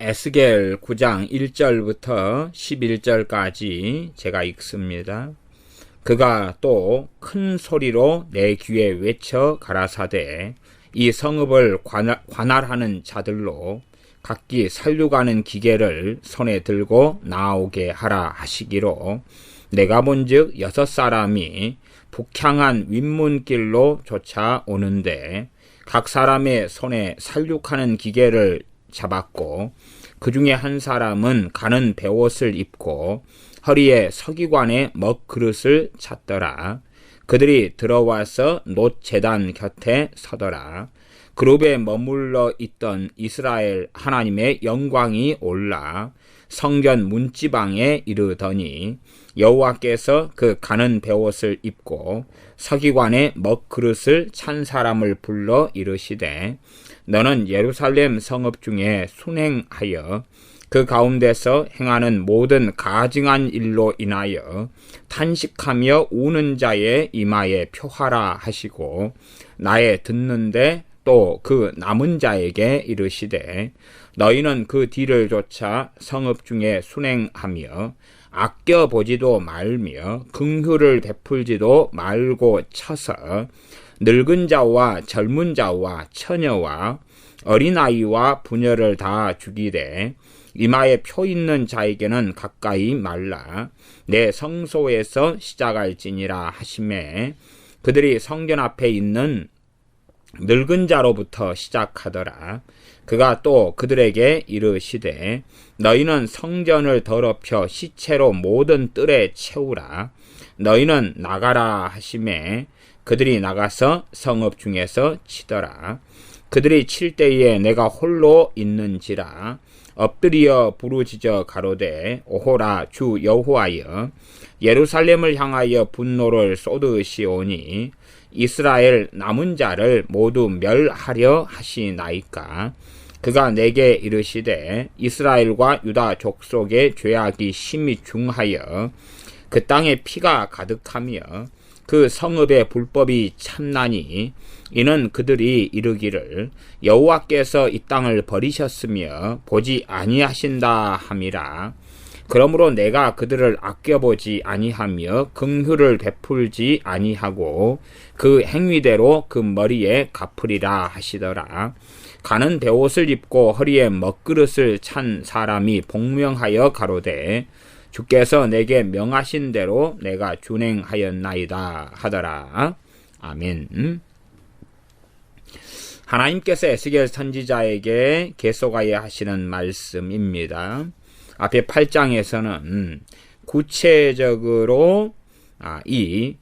에스겔 9장 1절부터 11절까지 제가 읽습니다. 그가 또 큰 소리로 내 귀에 외쳐 가라사대 이 성읍을 관할하는 자들로 각기 살려가는 기계를 손에 들고 나오게 하라 하시기로 내가 본즉 6사람이 북향한 윗문길로 쫓아오는데 각 사람의 손에 살육하는 기계를 잡았고 그 중에 한 사람은 가는 베옷을 입고 허리에 서기관의 먹그릇을 찼더라. 그들이 들어와서 놋 제단 곁에 서더라. 그룹에 머물러 있던 이스라엘 하나님의 영광이 올라 성전 문지방에 이르더니 여호와께서 그 가는 베옷을 입고 서기관의 먹그릇을 찬 사람을 불러 이르시되 너는 예루살렘 성읍 중에 순행하여 그 가운데서 행하는 모든 가증한 일로 인하여 탄식하며 우는 자의 이마에 표하라 하시고 나의 듣는데 또 그 남은 자에게 이르시되 너희는 그 뒤를 쫓아 성읍 중에 순행하며 아껴보지도 말며 긍휼을 베풀지도 말고 쳐서 늙은 자와 젊은 자와 처녀와 어린아이와 부녀를 다 죽이되 이마에 표 있는 자에게는 가까이 말라 내 성소에서 시작할지니라 하시매 그들이 성전 앞에 있는 늙은 자로부터 시작하더라. 그가 또 그들에게 이르시되 너희는 성전을 더럽혀 시체로 모든 뜰에 채우라. 너희는 나가라 하시매 그들이 나가서 성읍 중에서 치더라. 그들이 칠 때에 내가 홀로 있는지라 엎드려 부르짖어 가로되 오호라 주 여호와여 예루살렘을 향하여 분노를 쏟으시오니 이스라엘 남은 자를 모두 멸하려 하시나이까. 그가 내게 이르시되 이스라엘과 유다 족속의 죄악이 심히 중하여 그 땅에 피가 가득하며 그 성읍의 불법이 참나니 이는 그들이 이르기를 여호와께서 이 땅을 버리셨으며 보지 아니하신다 함이라. 그러므로 내가 그들을 아껴보지 아니하며 긍휼을 베풀지 아니하고 그 행위대로 그 머리에 갚으리라 하시더라. 가는 베옷을 입고 허리에 먹그릇을 찬 사람이 복명하여 가로되 주께서 내게 명하신 대로 내가 준행하였나이다 하더라. 아멘. 하나님께서 에스겔 선지자에게 계속하여 하시는 말씀입니다. 앞에 8장에서는 구체적으로 이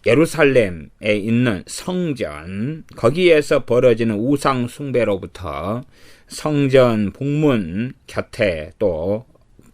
예루살렘에 있는 성전, 거기에서 벌어지는 우상 숭배로부터 성전 북문 곁에 또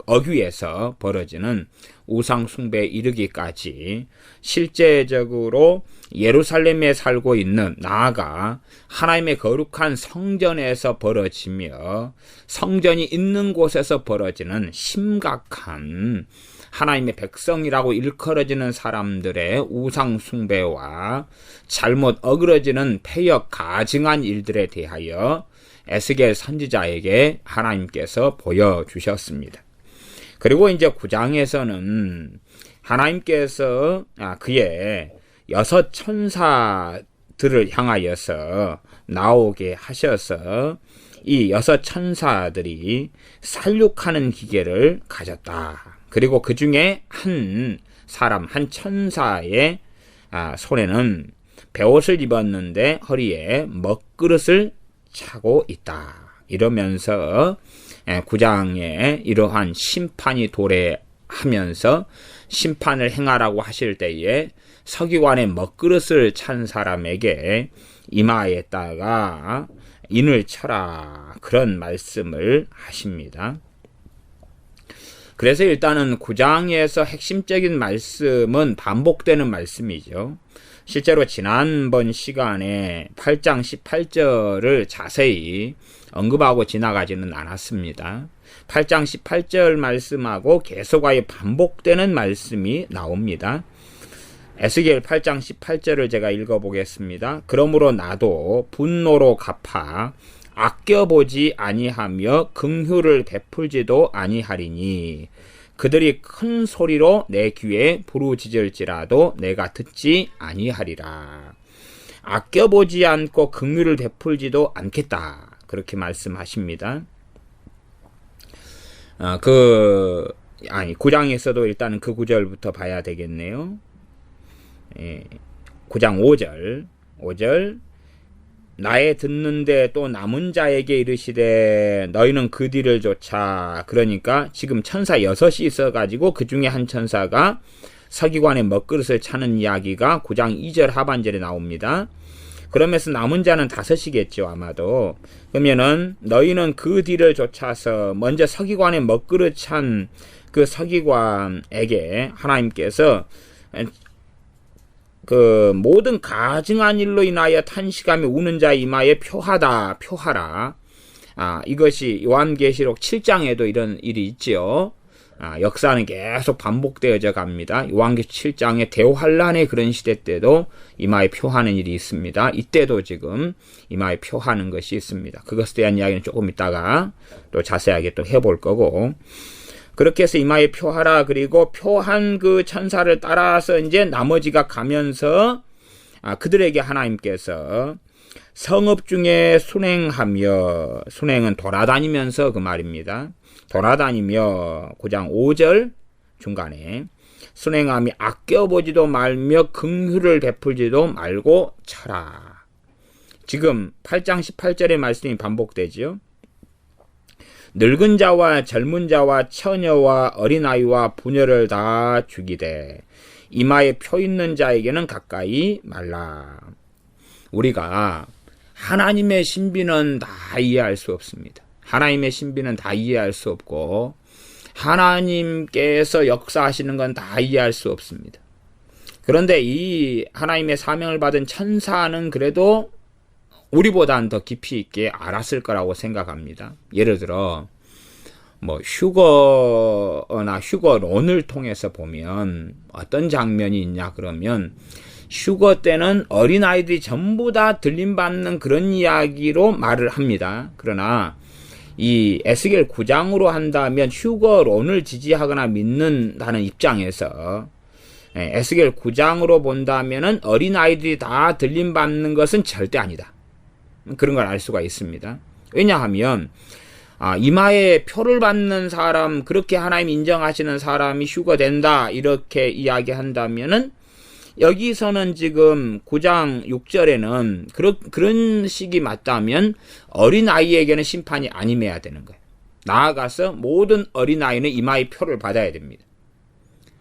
어귀에서 벌어지는 우상 숭배에 이르기까지 실제적으로 예루살렘에 살고 있는 나아가 하나님의 거룩한 성전에서 벌어지며 성전이 있는 곳에서 벌어지는 심각한 하나님의 백성이라고 일컬어지는 사람들의 우상 숭배와 잘못 어그러지는 패역 가증한 일들에 대하여 에스겔 선지자에게 하나님께서 보여주셨습니다. 그리고 이제 9장에서는 하나님께서 그의 6 천사들을 향하여서 나오게 하셔서 이 6 천사들이 살육하는 기계를 가졌다. 그리고 그 중에 한 사람, 한 천사의 손에는 베옷을 입었는데 허리에 먹그릇을 차고 있다. 이러면서 9장에 이러한 심판이 도래하면서 심판을 행하라고 하실 때에 서기관의 먹그릇을 찬 사람에게 이마에다가 인을 쳐라 그런 말씀을 하십니다. 그래서 일단은 9장에서 핵심적인 말씀은 반복되는 말씀이죠. 실제로 지난번 시간에 8장 18절을 자세히 언급하고 지나가지는 않았습니다. 8장 18절 말씀하고 계속하여 반복되는 말씀이 나옵니다. 에스겔 8장 18절을 제가 읽어보겠습니다. 그러므로 나도 분노로 갚아 아껴보지 아니하며 긍휼을 베풀지도 아니하리니 그들이 큰 소리로 내 귀에 부르짖을지라도 내가 듣지 아니하리라. 아껴보지 않고 긍휼을 베풀지도 않겠다. 그렇게 말씀하십니다. 9장에서도 일단은 그 구절부터 봐야 되겠네요. 9장 5절 나의 듣는데 또 남은 자에게 이르시되 너희는 그 뒤를 쫓아. 그러니까 지금 천사 6이 있어가지고 그 중에 한 천사가 서기관의 먹그릇을 차는 이야기가 9장 2절 하반절에 나옵니다. 그러면서 남은 자는 5이겠죠 아마도. 그러면은 너희는 그 뒤를 쫓아서 먼저 서기관의 먹그릇 찬 그 서기관에게 하나님께서 그 모든 가증한 일로 인하여 탄식하며 우는 자의 이마에 표하라. 이것이 요한계시록 7장에도 이런 일이 있죠. 역사는 계속 반복되어져 갑니다. 요한계시록 7장의 대환란의 그런 시대 때도 이마에 표하는 일이 있습니다. 이때도 지금 이마에 표하는 것이 있습니다. 그것에 대한 이야기는 조금 이따가 또 자세하게 또 해볼 거고, 그렇게 해서 이마에 표하라. 그리고 표한 그 천사를 따라서 이제 나머지가 가면서 그들에게 하나님께서 성읍 중에 순행하며, 순행은 돌아다니면서 그 말입니다. 돌아다니며 9장 5절 중간에 순행하며 아껴보지도 말며 긍휼을 베풀지도 말고 쳐라. 지금 8장 18절의 말씀이 반복되지요. 늙은 자와 젊은 자와 처녀와 어린아이와 부녀를 다 죽이되 이마에 표 있는 자에게는 가까이 말라. 우리가 하나님의 신비는 다 이해할 수 없습니다. 하나님의 신비는 다 이해할 수 없고 하나님께서 역사하시는 건 다 이해할 수 없습니다. 그런데 이 하나님의 사명을 받은 천사는 그래도 우리보다는 더 깊이 있게 알았을 거라고 생각합니다. 예를 들어 휴거나 휴거론을 통해서 보면 어떤 장면이 있냐 그러면, 휴거 때는 어린아이들이 전부 다 들림받는 그런 이야기로 말을 합니다. 그러나 이 에스겔 9장으로 한다면 휴거론을 지지하거나 믿는다는 입장에서 에스겔 9장으로 본다면은 어린아이들이 다 들림받는 것은 절대 아니다. 그런 걸 알 수가 있습니다. 왜냐하면 이마에 표를 받는 사람, 그렇게 하나님 인정하시는 사람이 휴거된다 이렇게 이야기한다면은 여기서는 지금 9장 6절에는 그런 식이 맞다면 어린아이에게는 심판이 안 임해야 되는 거예요. 나아가서 모든 어린아이는 이마의 표를 받아야 됩니다.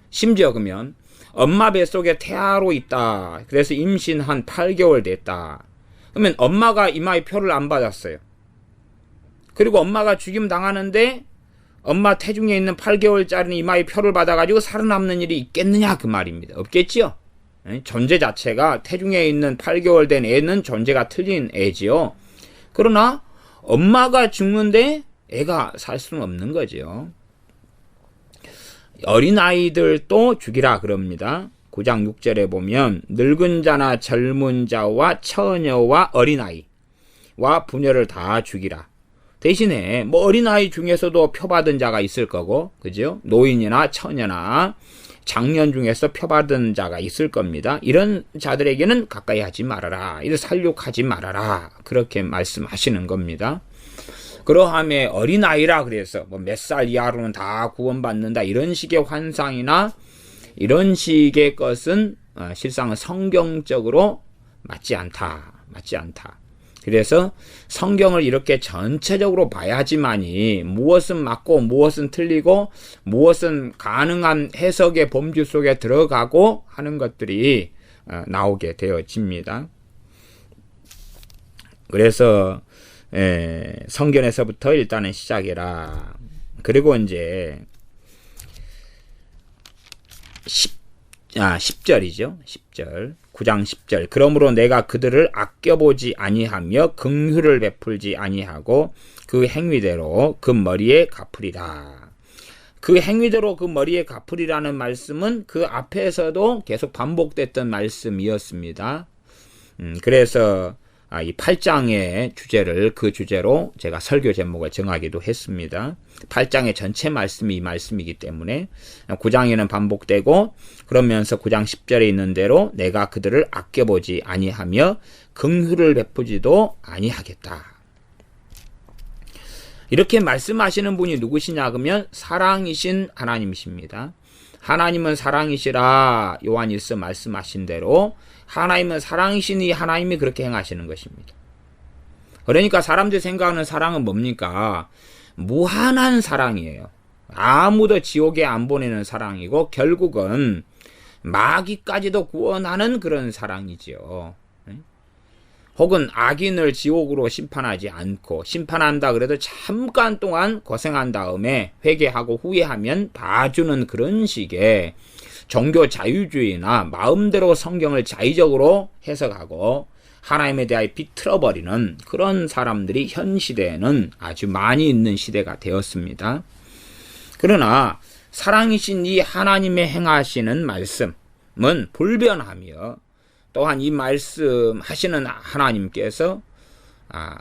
심지어 그러면 엄마 뱃속에 태아로 있다. 그래서 임신 한 8개월 됐다. 그러면 엄마가 이마의 표를 안 받았어요. 그리고 엄마가 죽임 당하는데 엄마 태중에 있는 8개월짜리는 이마의 표를 받아가지고 살아남는 일이 있겠느냐 그 말입니다. 없겠지요. 존재 자체가 태중에 있는 8개월 된 애는 존재가 틀린 애지요. 그러나 엄마가 죽는데 애가 살 수는 없는 거죠. 어린아이들도 죽이라 그럽니다. 9장 6절에 보면 늙은 자나 젊은 자와 처녀와 어린아이와 부녀를 다 죽이라. 대신에 어린아이 중에서도 표받은 자가 있을 거고, 그죠? 노인이나 처녀나 장년 중에서 표받은 자가 있을 겁니다. 이런 자들에게는 가까이 하지 말아라. 이를 살육하지 말아라. 그렇게 말씀하시는 겁니다. 그러함에 어린아이라 그래서 몇 살 이하로는 다 구원받는다. 이런 식의 환상이나 이런 식의 것은 실상은 성경적으로 맞지 않다. 그래서 성경을 이렇게 전체적으로 봐야지만이 무엇은 맞고 무엇은 틀리고 무엇은 가능한 해석의 범주 속에 들어가고 하는 것들이 나오게 되어집니다. 그래서 성경에서부터 일단은 시작해라. 그리고 이제 10절이죠. 10절. 9장 10절. 그러므로 내가 그들을 아껴보지 아니하며 긍휼을 베풀지 아니하고 그 행위대로 그 머리에 갚으리라. 그 행위대로 그 머리에 갚으리라는 말씀은 그 앞에서도 계속 반복됐던 말씀이었습니다. 그래서 이 8장의 주제를 그 주제로 제가 설교 제목을 정하기도 했습니다. 8장의 전체 말씀이 이 말씀이기 때문에 9장에는 반복되고 그러면서 9장 10절에 있는 대로 내가 그들을 아껴보지 아니하며 긍휼을 베푸지도 아니하겠다. 이렇게 말씀하시는 분이 누구시냐 그러면 사랑이신 하나님이십니다. 하나님은 사랑이시라 요한일서 말씀하신 대로 하나님은 사랑이시니 하나님이 그렇게 행하시는 것입니다. 그러니까 사람들이 생각하는 사랑은 뭡니까? 무한한 사랑이에요. 아무도 지옥에 안 보내는 사랑이고 결국은 마귀까지도 구원하는 그런 사랑이지요. 혹은 악인을 지옥으로 심판하지 않고 심판한다 그래도 잠깐 동안 고생한 다음에 회개하고 후회하면 봐주는 그런 식의 종교 자유주의나 마음대로 성경을 자의적으로 해석하고 하나님에 대하여 비틀어버리는 그런 사람들이 현 시대에는 아주 많이 있는 시대가 되었습니다. 그러나 사랑이신 이 하나님의 행하시는 말씀은 불변하며 또한 이 말씀하시는 하나님께서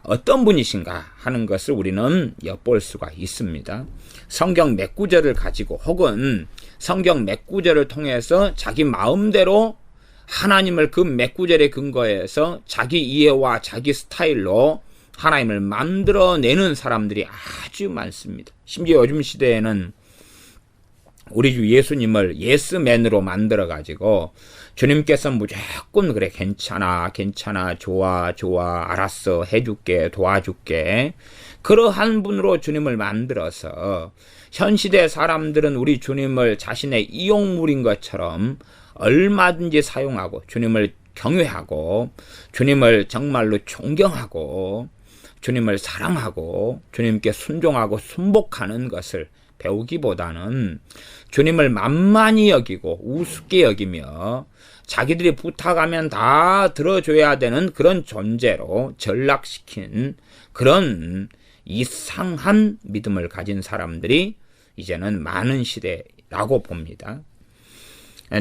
어떤 분이신가 하는 것을 우리는 엿볼 수가 있습니다. 성경 몇 구절을 가지고 혹은 성경 몇 구절을 통해서 자기 마음대로 하나님을 그 몇 구절에 근거해서 자기 이해와 자기 스타일로 하나님을 만들어내는 사람들이 아주 많습니다. 심지어 요즘 시대에는 우리 주 예수님을 예스맨으로 만들어가지고 주님께서 무조건 그래 괜찮아 좋아 알았어 해줄게 도와줄게 그러한 분으로 주님을 만들어서 현 시대 사람들은 우리 주님을 자신의 이용물인 것처럼 얼마든지 사용하고 주님을 경외하고 주님을 정말로 존경하고 주님을 사랑하고 주님께 순종하고 순복하는 것을 배우기보다는 주님을 만만히 여기고 우습게 여기며 자기들이 부탁하면 다 들어줘야 되는 그런 존재로 전락시킨 그런 이상한 믿음을 가진 사람들이 이제는 많은 시대라고 봅니다.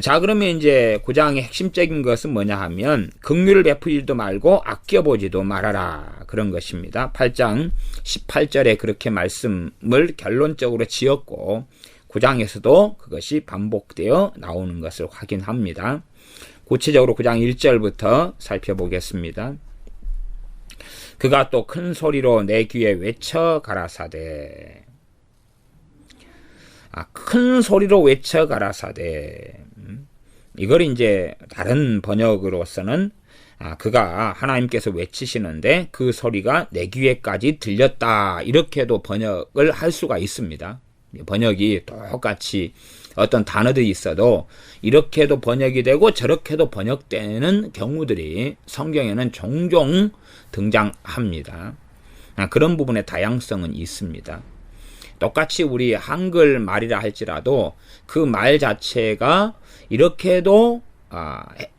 자, 그러면 이제 9장의 핵심적인 것은 뭐냐 하면 긍휼을 베푸지도 말고 아껴보지도 말아라 그런 것입니다. 8장 18절에 그렇게 말씀을 결론적으로 지었고 9장에서도 그것이 반복되어 나오는 것을 확인합니다. 구체적으로 9장 1절부터 살펴보겠습니다. 그가 또 큰 소리로 내 귀에 외쳐 가라사대. 큰 소리로 외쳐 가라사대. 이걸 이제 다른 번역으로서는 그가 하나님께서 외치시는데 그 소리가 내 귀에까지 들렸다 이렇게도 번역을 할 수가 있습니다. 번역이 똑같이 어떤 단어들이 있어도 이렇게도 번역이 되고 저렇게도 번역되는 경우들이 성경에는 종종 등장합니다. 그런 부분의 다양성은 있습니다. 똑같이 우리 한글 말이라 할지라도 그 말 자체가 이렇게도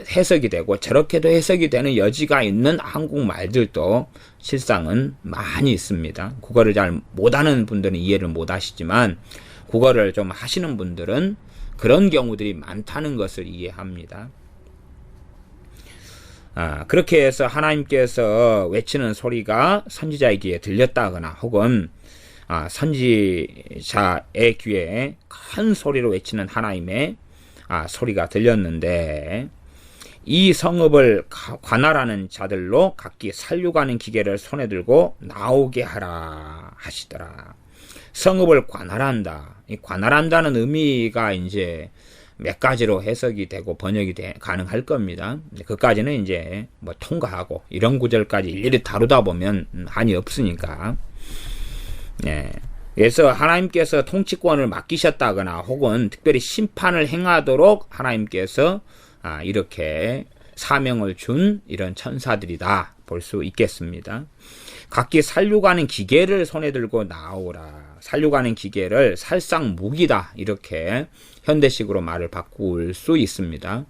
해석이 되고 저렇게도 해석이 되는 여지가 있는 한국말들도 실상은 많이 있습니다. 국어를 잘 못하는 분들은 이해를 못하시지만 국어를 좀 하시는 분들은 그런 경우들이 많다는 것을 이해합니다. 그렇게 해서 하나님께서 외치는 소리가 선지자의 귀에 들렸다거나 혹은 선지자의 귀에 큰 소리로 외치는 하나님의 소리가 들렸는데 이 성읍을 관할하는 자들로 각기 살육하는 기계를 손에 들고 나오게 하라 하시더라. 성읍을 관할한다. 이 관할한다는 의미가 이제 몇 가지로 해석이 되고 번역이 가능할 겁니다. 그까지는 이제 뭐 통과하고 이런 구절까지 일일이 다루다 보면 한이 없으니까. 네. 그래서 하나님께서 통치권을 맡기셨다거나 혹은 특별히 심판을 행하도록 하나님께서 이렇게 사명을 준 이런 천사들이다 볼 수 있겠습니다. 각기 살육하는 기계를 손에 들고 나오라. 살육하는 기계를 살상 무기다 이렇게 현대식으로 말을 바꿀 수 있습니다.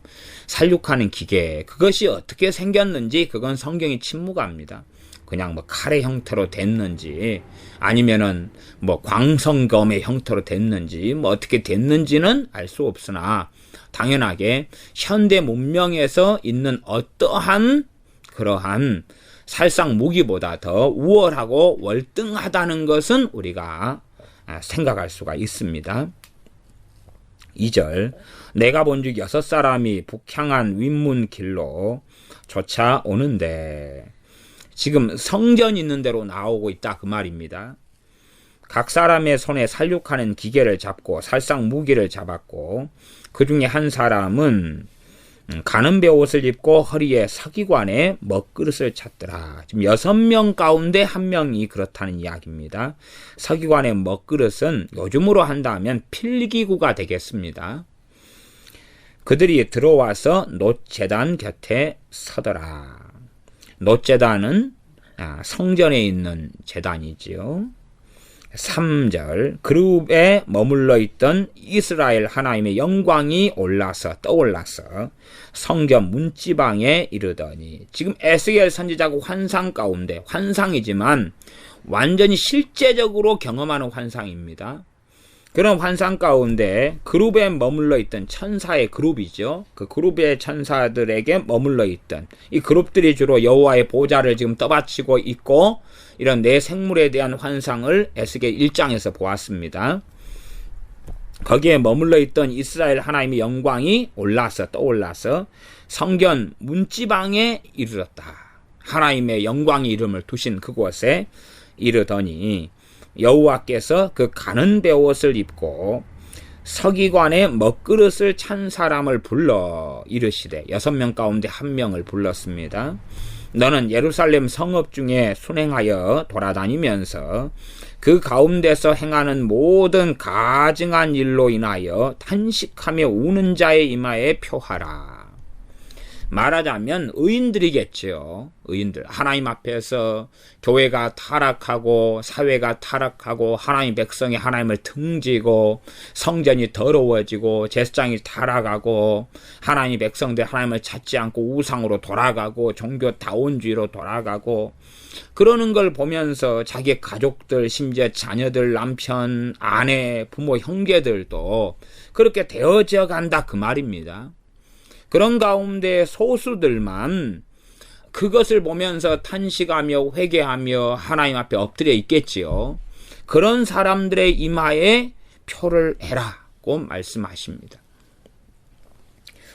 살육하는 기계 그것이 어떻게 생겼는지 그건 성경이 침묵합니다. 그냥 뭐 칼의 형태로 됐는지 아니면은 뭐 광선검의 형태로 됐는지 뭐 어떻게 됐는지는 알 수 없으나 당연하게 현대 문명에서 있는 어떠한 그러한 살상 무기보다 더 우월하고 월등하다는 것은 우리가 생각할 수가 있습니다. 2절, 내가 본즉 6사람이 북향한 윗문 길로 쫓아오는데, 지금 성전 있는 데로 나오고 있다 그 말입니다. 각 사람의 손에 살육하는 기계를 잡고 살상 무기를 잡았고, 그 중에 한 사람은 가는배 옷을 입고 허리에 서기관에 먹그릇을 찼더라. 지금 6명 가운데 1명이 그렇다는 이야기입니다. 서기관의 먹그릇은 요즘으로 한다면 필기구가 되겠습니다. 그들이 들어와서 놋제단 곁에 서더라. 놋제단은 성전에 있는 제단이지요. 3절, 그룹에 머물러 있던 이스라엘 하나님의 영광이 떠올라서 성전 문지방에 이르더니, 지금 에스겔 선지자가 환상 가운데, 환상이지만 완전히 실제적으로 경험하는 환상입니다. 그런 환상 가운데 그룹에 머물러 있던 천사의 그룹이죠. 그 그룹의 천사들에게 머물러 있던 이 그룹들이 주로 여호와의 보좌를 지금 떠받치고 있고, 이런 네 생물에 대한 환상을 에스겔 1장에서 보았습니다. 거기에 머물러 있던 이스라엘 하나님의 영광이 떠올라서 성전 문지방에 이르렀다. 하나님의 영광이 이름을 두신 그곳에 이르더니, 여호와께서 그 가는 베옷을 입고 서기관의 먹그릇을 찬 사람을 불러 이르시되, 6명 가운데 1명을 불렀습니다. 너는 예루살렘 성읍 중에 순행하여 돌아다니면서 그 가운데서 행하는 모든 가증한 일로 인하여 탄식하며 우는 자의 이마에 표하라. 말하자면 의인들이겠죠. 의인들. 하나님 앞에서 교회가 타락하고 사회가 타락하고 하나님 백성이 하나님을 등지고 성전이 더러워지고 제사장이 타락하고 하나님 백성들 하나님을 찾지 않고 우상으로 돌아가고 종교 다원주의로 돌아가고, 그러는 걸 보면서 자기 가족들, 심지어 자녀들, 남편, 아내, 부모, 형제들도 그렇게 되어져 간다 그 말입니다. 그런 가운데 소수들만 그것을 보면서 탄식하며 회개하며 하나님 앞에 엎드려 있겠지요. 그런 사람들의 이마에 표를 해라고 말씀하십니다.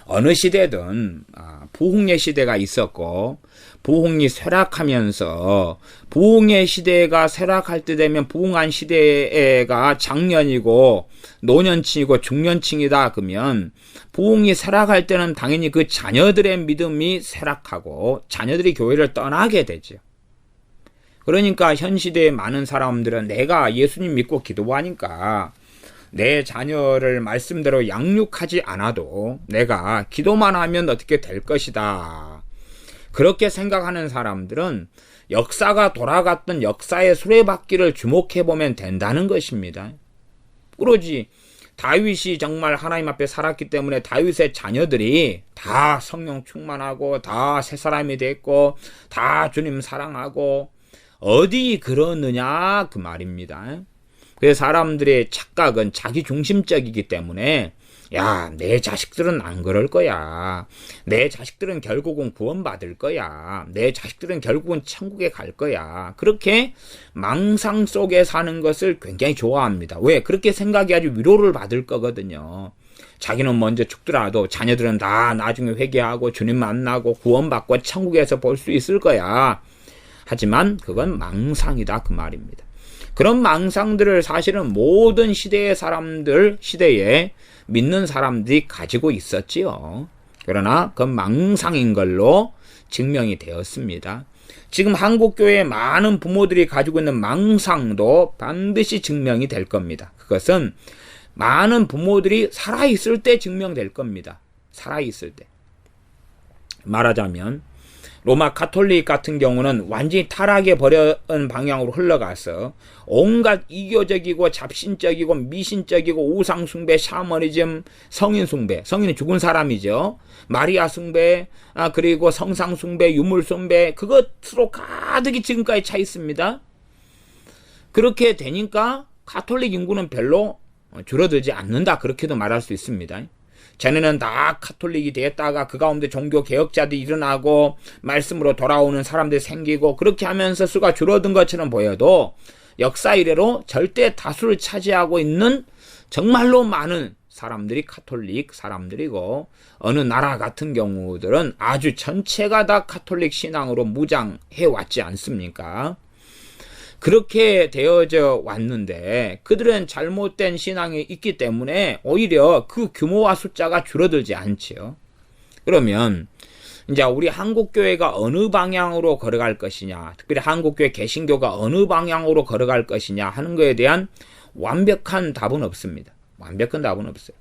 어느 시대든 부흥의 시대가 있었고, 부흥이 쇠락하면서 부흥의 시대가 쇠락할 때 되면 부흥한 시대가 장년이고 노년층이고 중년층이다 그러면, 부흥이 쇠락할 때는 당연히 그 자녀들의 믿음이 쇠락하고 자녀들이 교회를 떠나게 되죠. 그러니까 현 시대의 많은 사람들은 내가 예수님 믿고 기도하니까 내 자녀를 말씀대로 양육하지 않아도 내가 기도만 하면 어떻게 될 것이다. 그렇게 생각하는 사람들은 역사가 돌아갔던 역사의 수레바퀴를 주목해보면 된다는 것입니다. 그러지 다윗이 정말 하나님 앞에 살았기 때문에 다윗의 자녀들이 다 성령 충만하고 다 새 사람이 됐고 다 주님 사랑하고 어디 그러느냐 그 말입니다. 그래서 사람들의 착각은 자기 중심적이기 때문에 야, 내 자식들은 안 그럴 거야. 내 자식들은 결국은 구원받을 거야. 내 자식들은 결국은 천국에 갈 거야. 그렇게 망상 속에 사는 것을 굉장히 좋아합니다. 왜? 그렇게 생각해야지 위로를 받을 거거든요. 자기는 먼저 죽더라도 자녀들은 다 나중에 회개하고 주님 만나고 구원받고 천국에서 볼 수 있을 거야. 하지만 그건 망상이다 그 말입니다. 그런 망상들을 사실은 모든 시대의 사람들, 시대에 믿는 사람들이 가지고 있었지요. 그러나 그건 망상인 걸로 증명이 되었습니다. 지금 한국교회의 많은 부모들이 가지고 있는 망상도 반드시 증명이 될 겁니다. 그것은 많은 부모들이 살아있을 때 증명될 겁니다. 살아있을 때. 말하자면 로마 가톨릭 같은 경우는 완전히 타락해 버린 방향으로 흘러가서 온갖 이교적이고 잡신적이고 미신적이고 우상숭배, 샤머니즘, 성인숭배, 성인은 죽은 사람이죠. 마리아 숭배, 그리고 성상숭배, 유물숭배, 그것으로 가득히 지금까지 차 있습니다. 그렇게 되니까 가톨릭 인구는 별로 줄어들지 않는다, 그렇게도 말할 수 있습니다. 쟤네는 다 카톨릭이 되었다가 그 가운데 종교 개혁자들이 일어나고 말씀으로 돌아오는 사람들이 생기고 그렇게 하면서 수가 줄어든 것처럼 보여도 역사 이래로 절대 다수를 차지하고 있는 정말로 많은 사람들이 카톨릭 사람들이고, 어느 나라 같은 경우들은 아주 전체가 다 카톨릭 신앙으로 무장해 왔지 않습니까? 그렇게 되어져 왔는데 그들은 잘못된 신앙이 있기 때문에 오히려 그 규모와 숫자가 줄어들지 않지요. 그러면 이제 우리 한국교회가 어느 방향으로 걸어갈 것이냐, 특별히 한국교회 개신교가 어느 방향으로 걸어갈 것이냐 하는 것에 대한 완벽한 답은 없습니다. 완벽한 답은 없어요.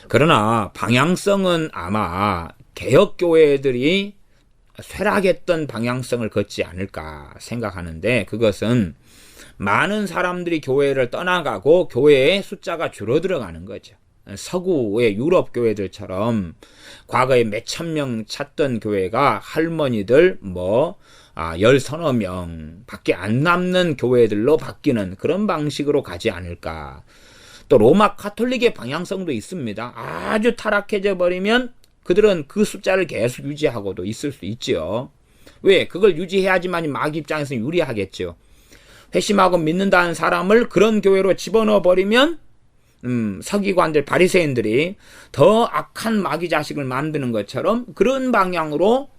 그러나 방향성은 아마 개혁교회들이 쇠락했던 방향성을 걷지 않을까 생각하는데, 그것은 많은 사람들이 교회를 떠나가고 교회의 숫자가 줄어들어가는 거죠. 서구의 유럽 교회들처럼 과거에 몇천 명 찾던 교회가 할머니들 열 서너 명 밖에 안 남는 교회들로 바뀌는 그런 방식으로 가지 않을까. 또 로마 카톨릭의 방향성도 있습니다. 아주 타락해져 버리면 그들은 그 숫자를 계속 유지하고도 있을 수 있죠. 왜? 그걸 유지해야지만 마귀 입장에서는 유리하겠죠. 회심하고 믿는다는 사람을 그런 교회로 집어넣어 버리면 서기관들, 바리새인들이 더 악한 마귀 자식을 만드는 것처럼 그런 방향으로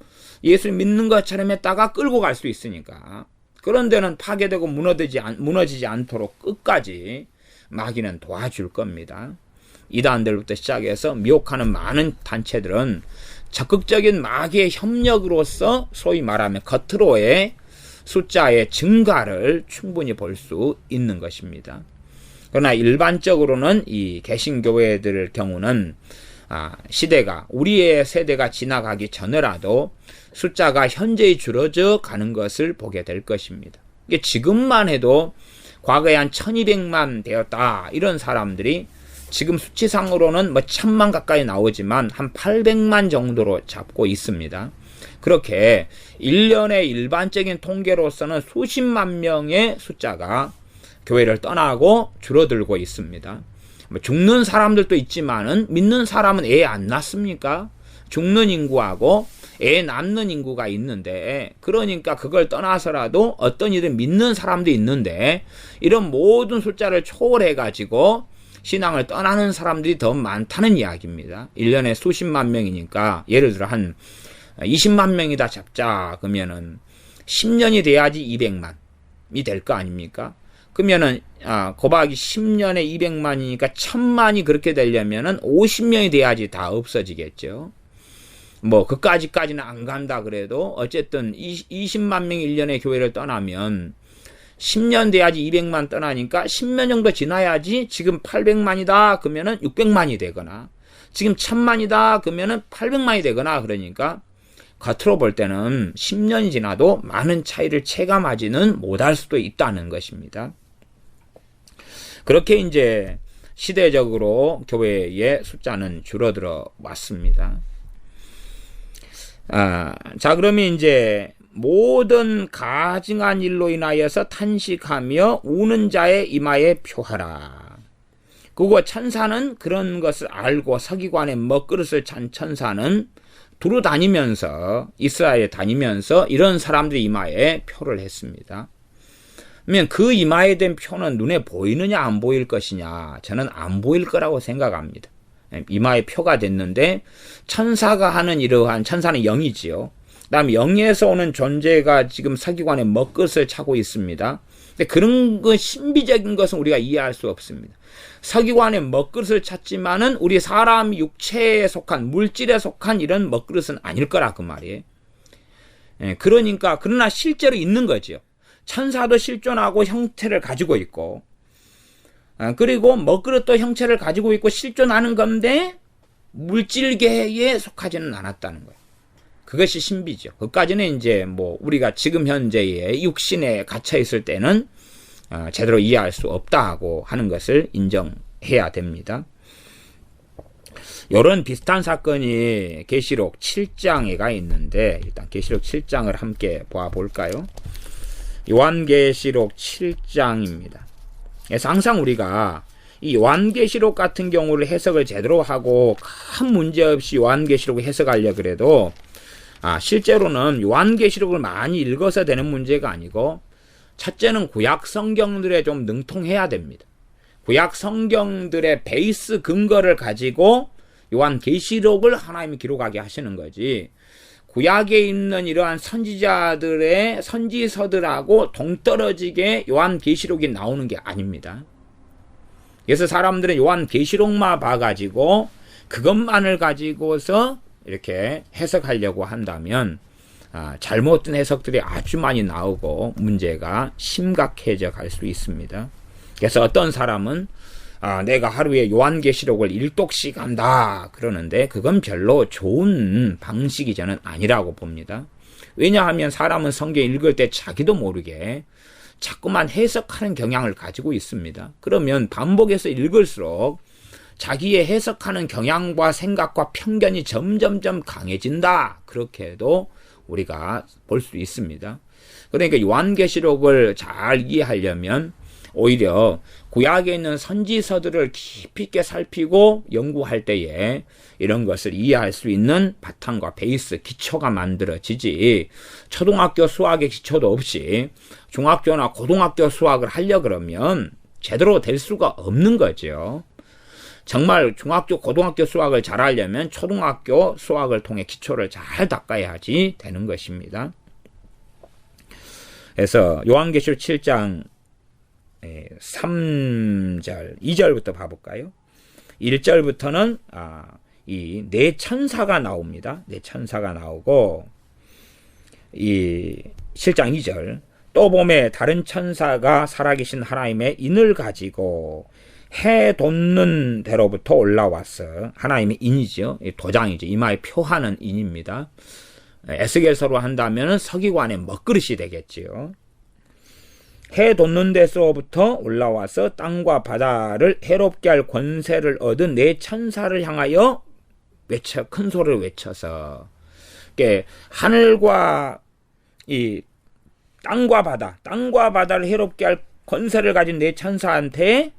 예수를 믿는 것처럼 했다가 끌고 갈 수 있으니까, 그런 데는 파괴되고 무너지지 않도록 끝까지 마귀는 도와줄 겁니다. 이단들부터 시작해서 미혹하는 많은 단체들은 적극적인 마귀의 협력으로서 소위 말하면 겉으로의 숫자의 증가를 충분히 볼 수 있는 것입니다. 그러나 일반적으로는 이 개신교회들 경우는 시대가, 우리의 세대가 지나가기 전에라도 숫자가 현저히 줄어져 가는 것을 보게 될 것입니다. 이게 지금만 해도 과거에 한 1200만 되었다 이런 사람들이 지금 수치상으로는 1000만 가까이 나오지만 한 800만 정도로 잡고 있습니다. 그렇게 1년의 일반적인 통계로서는 수십만 명의 숫자가 교회를 떠나고 줄어들고 있습니다. 죽는 사람들도 있지만은 믿는 사람은 애 안 낳습니까? 죽는 인구하고 애 낳는 인구가 있는데, 그러니까 그걸 떠나서라도 어떤 일은 믿는 사람도 있는데 이런 모든 숫자를 초월해가지고 신앙을 떠나는 사람들이 더 많다는 이야기입니다. 1년에 수십만 명이니까 예를 들어 한 20만 명이다 잡자. 그러면은 10년이 돼야지 200만이 될 거 아닙니까? 그러면은 곱하기 10년에 200만이니까 1000만이 그렇게 되려면은 50년이 돼야지 다 없어지겠죠. 그까지는 안 간다 그래도 어쨌든 20만 명이 1년에 교회를 떠나면 10년 돼야지 200만 떠나니까 10년 정도 지나야지 지금 800만이다 그러면은 600만이 되거나, 지금 1000만이다 그러면은 800만이 되거나, 그러니까 겉으로 볼 때는 10년이 지나도 많은 차이를 체감하지는 못할 수도 있다는 것입니다. 그렇게 이제 시대적으로 교회의 숫자는 줄어들어 왔습니다. 자, 그러면 이제 모든 가증한 일로 인하여서 탄식하며 우는 자의 이마에 표하라. 그리고 천사는 그런 것을 알고 서기관의 먹그릇을 찬 천사는 두루 다니면서, 이스라엘에 다니면서 이런 사람들의 이마에 표를 했습니다. 그러면 그 이마에 된 표는 눈에 보이느냐 안 보일 것이냐, 저는 안 보일 거라고 생각합니다. 이마에 표가 됐는데 천사가 하는 이러한, 천사는 영이지요. 그 다음에 영에서 오는 존재가 지금 서기관의 먹것을 차고 있습니다. 근데 그런 거 신비적인 것은 우리가 이해할 수 없습니다. 서기관의 먹그릇을 찾지만은 우리 사람 육체에 속한, 물질에 속한 이런 먹그릇은 아닐 거라 그 말이에요. 그러니까, 그러나 실제로 있는 거죠. 천사도 실존하고 형태를 가지고 있고, 그리고 먹그릇도 형체를 가지고 있고 실존하는 건데 물질계에 속하지는 않았다는 거예요. 그것이 신비죠. 그까지는 이제 우리가 지금 현재의 육신에 갇혀 있을 때는 제대로 이해할 수 없다고 하는 것을 인정해야 됩니다. 이런 비슷한 사건이 계시록 7장에가 있는데, 일단 계시록 7장을 함께 보아볼까요? 요한계시록 7장입니다. 그래서 항상 우리가 이 요한계시록 같은 경우를 해석을 제대로 하고 큰 문제 없이 요한계시록을 해석하려 그래도 실제로는 요한계시록을 많이 읽어서 되는 문제가 아니고 첫째는 구약 성경들에 좀 능통해야 됩니다. 구약 성경들의 베이스 근거를 가지고 요한계시록을 하나님이 기록하게 하시는 거지, 구약에 있는 이러한 선지자들의 선지서들하고 동떨어지게 요한계시록이 나오는 게 아닙니다. 그래서 사람들은 요한계시록만 봐가지고 그것만을 가지고서 이렇게 해석하려고 한다면 잘못된 해석들이 아주 많이 나오고 문제가 심각해져 갈 수 있습니다. 그래서 어떤 사람은 내가 하루에 요한계시록을 1독씩 한다 그러는데 그건 별로 좋은 방식이 저는 아니라고 봅니다. 왜냐하면 사람은 성경 읽을 때 자기도 모르게 자꾸만 해석하는 경향을 가지고 있습니다. 그러면 반복해서 읽을수록 자기의 해석하는 경향과 생각과 편견이 점점점 강해진다, 그렇게도 우리가 볼 수 있습니다. 그러니까 요한계시록을 잘 이해하려면 오히려 구약에 있는 선지서들을 깊이 있게 살피고 연구할 때에 이런 것을 이해할 수 있는 바탕과 베이스, 기초가 만들어지지, 초등학교 수학의 기초도 없이 중학교나 고등학교 수학을 하려 그러면 제대로 될 수가 없는 거죠. 정말 중학교, 고등학교 수학을 잘 하려면 초등학교 수학을 통해 기초를 잘 닦아야지 되는 것입니다. 그래서 요한계시록 7장 3절, 2절부터 봐볼까요? 1절부터는 이 네 천사가 나옵니다. 네 천사가 나오고, 이 7장 2절, 또 봄에 다른 천사가 살아계신 하나님의 인을 가지고 해 돋는 데로부터 올라왔어. 하나님의 인이죠. 도장이죠. 이마에 표하는 인입니다. 에스겔서로 한다면 서기관의 먹그릇이 되겠지요. 해 돋는 데서부터 올라와서 땅과 바다를 해롭게 할 권세를 얻은 네 천사를 향하여 큰 소리를 외쳐서, 하늘과 이 땅과 바다를 해롭게 할 권세를 가진 네 천사한테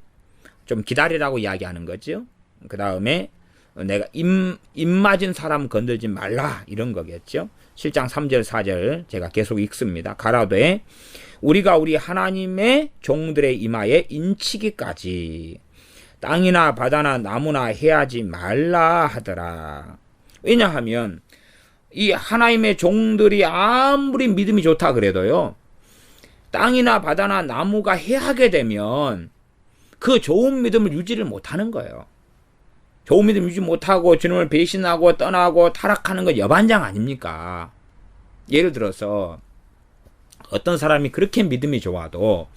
좀 기다리라고 이야기하는 거죠. 그 다음에 내가 입 맞은 사람 건들지 말라, 이런 거겠죠. 7장 3절 4절 제가 계속 읽습니다. 가라되 우리가 우리 하나님의 종들의 이마에 인치기까지 땅이나 바다나 나무나 해하지 말라 하더라. 왜냐하면 이 하나님의 종들이 아무리 믿음이 좋다 그래도요, 땅이나 바다나 나무가 해하게 되면 그 좋은 믿음을 유지를 못하는 거예요. 좋은 믿음 유지 못하고 주님을 배신하고 떠나고 타락하는 건 여반장 아닙니까? 예를 들어서 어떤 사람이 그렇게 믿음이 좋아도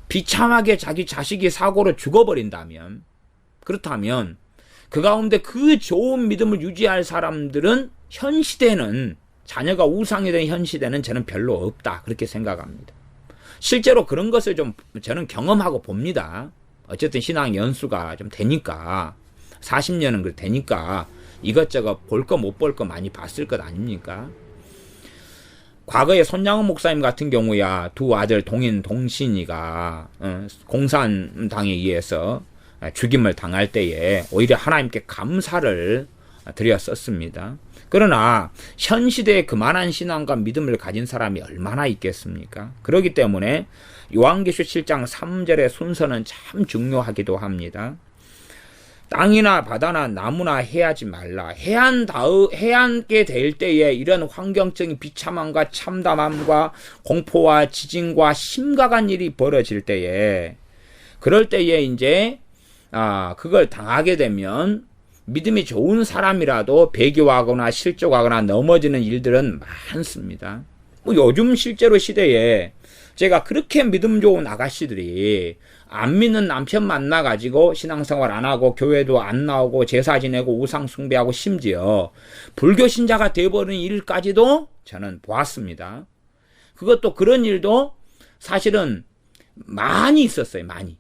비참하게 자기 자식이 사고로 죽어버린다면, 그렇다면 그 가운데 그 좋은 믿음을 유지할 사람들은 현 시대는, 자녀가 우상이 된 현 시대는 저는 별로 없다, 그렇게 생각합니다. 실제로 그런 것을 좀 저는 경험하고 봅니다. 어쨌든 신앙 연수가 좀 되니까, 40년은 되니까 이것저것 볼 거 못 볼 거 많이 봤을 것 아닙니까? 과거에 손양훈 목사님 같은 경우야 두 아들 동인 동신이가 공산당에 의해서 죽임을 당할 때에 오히려 하나님께 감사를 드렸었습니다. 그러나 현 시대에 그만한 신앙과 믿음을 가진 사람이 얼마나 있겠습니까? 그렇기 때문에 요한계시록 7장 3절의 순서는 참 중요하기도 합니다. 땅이나 바다나 나무나 해하지 말라. 해안게 될 때에 이런 환경적인 비참함과 참담함과 공포와 지진과 심각한 일이 벌어질 때에, 그럴 때에 이제 그걸 당하게 되면 믿음이 좋은 사람이라도 배교하거나 실족하거나 넘어지는 일들은 많습니다. 요즘 실제로 시대에 제가 그렇게 믿음 좋은 아가씨들이 안 믿는 남편 만나가지고 신앙생활 안 하고 교회도 안 나오고 제사 지내고 우상 숭배하고 심지어 불교 신자가 돼버리는 일까지도 저는 보았습니다. 그것도 그런 일도 사실은 많이 있었어요. 많이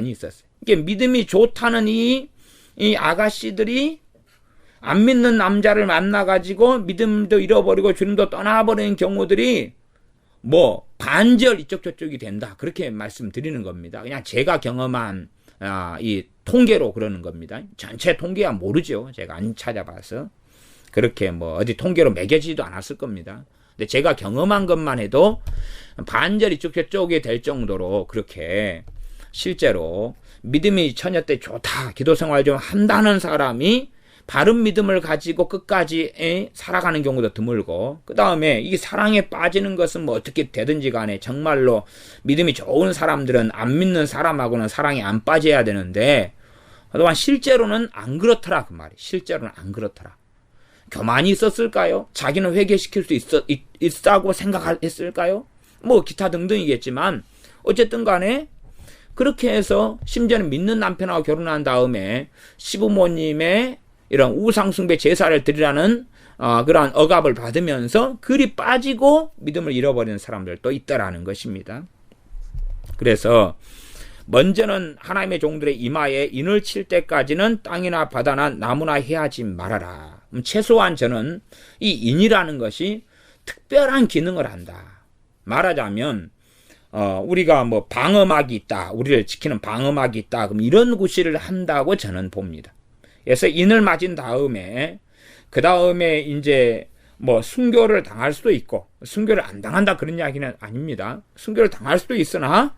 있었어요. 이게 믿음이 좋다는 이 아가씨들이 안 믿는 남자를 만나가지고 믿음도 잃어버리고 주님도 떠나버리는 경우들이 반절 이쪽 저쪽이 된다, 그렇게 말씀드리는 겁니다. 그냥 제가 경험한 이 통계로 그러는 겁니다. 전체 통계야 모르죠. 제가 안 찾아봐서. 그렇게 뭐 어디 통계로 매겨지지도 않았을 겁니다. 근데 제가 경험한 것만 해도 반절이 쭉쭉 될 정도로 그렇게 실제로 믿음이 처녀 때 좋다, 기도 생활 좀 한다는 사람이 바른 믿음을 가지고 끝까지 살아가는 경우도 드물고, 그 다음에 이 사랑에 빠지는 것은 뭐 어떻게 되든지 간에 정말로 믿음이 좋은 사람들은 안 믿는 사람하고는 사랑에 안 빠져야 되는데, 또한 실제로는 안 그렇더라 그 말이. 실제로는 안 그렇더라. 교만이 있었을까요? 자기는 회개시킬 수 있다고 생각했을까요? 뭐 기타 등등이겠지만 어쨌든 간에 그렇게 해서 심지어는 믿는 남편하고 결혼한 다음에 시부모님의 이런 우상숭배 제사를 드리라는 그러한 억압을 받으면서 그리 빠지고 믿음을 잃어버리는 사람들도 있다라는 것입니다. 그래서 먼저는 하나님의 종들의 이마에 인을 칠 때까지는 땅이나 바다나 나무나 해하지 말아라. 최소한 저는 이 인이라는 것이 특별한 기능을 한다. 말하자면 우리가 뭐 방어막이 있다, 우리를 지키는 방어막이 있다, 그럼 이런 구실을 한다고 저는 봅니다. 그래서 인을 맞은 다음에 그 다음에 이제 뭐 순교를 당할 수도 있고, 순교를 안 당한다 그런 이야기는 아닙니다. 순교를 당할 수도 있으나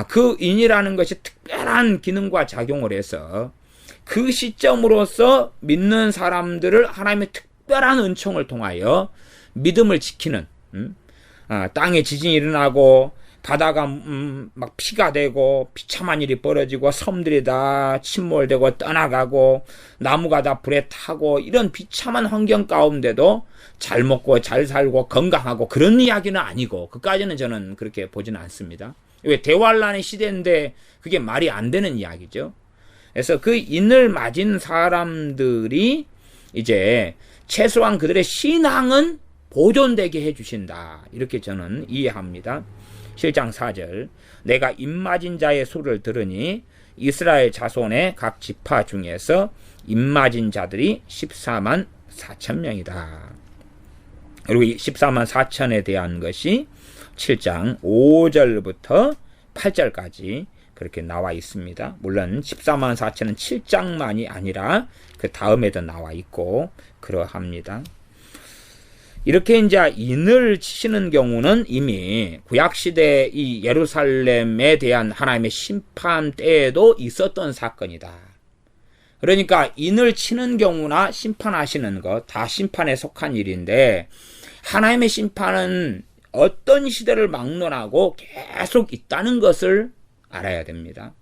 그 인이라는 것이 특별한 기능과 작용을 해서 그 시점으로서 믿는 사람들을 하나님의 특별한 은총을 통하여 믿음을 지키는, 땅에 지진이 일어나고 바다가 막 피가 되고 비참한 일이 벌어지고 섬들이 다 침몰되고 떠나가고 나무가 다 불에 타고 이런 비참한 환경 가운데도 잘 먹고 잘 살고 건강하고 그런 이야기는 아니고, 그까지는 저는 그렇게 보지는 않습니다. 왜 대환란의 시대인데 그게 말이 안 되는 이야기죠. 그래서 그 인을 맞은 사람들이 이제 최소한 그들의 신앙은 보존되게 해주신다, 이렇게 저는 이해합니다. 7장 4절, 내가 인 맞은 자의 수를 들으니 이스라엘 자손의 각 지파 중에서 인 맞은 자들이 14만 4천 명이다. 그리고 이 14만 4천에 대한 것이 7장 5절부터 8절까지 그렇게 나와 있습니다. 물론 14만 4천은 7장만이 아니라 그 다음에도 나와 있고 그러합니다. 이렇게 이제 인을 치시는 경우는 이미 구약시대 이 예루살렘에 대한 하나님의 심판 때에도 있었던 사건이다. 그러니까 인을 치는 경우나 심판하시는 것 다 심판에 속한 일인데, 하나님의 심판은 어떤 시대를 막론하고 계속 있다는 것을 알아야 됩니다.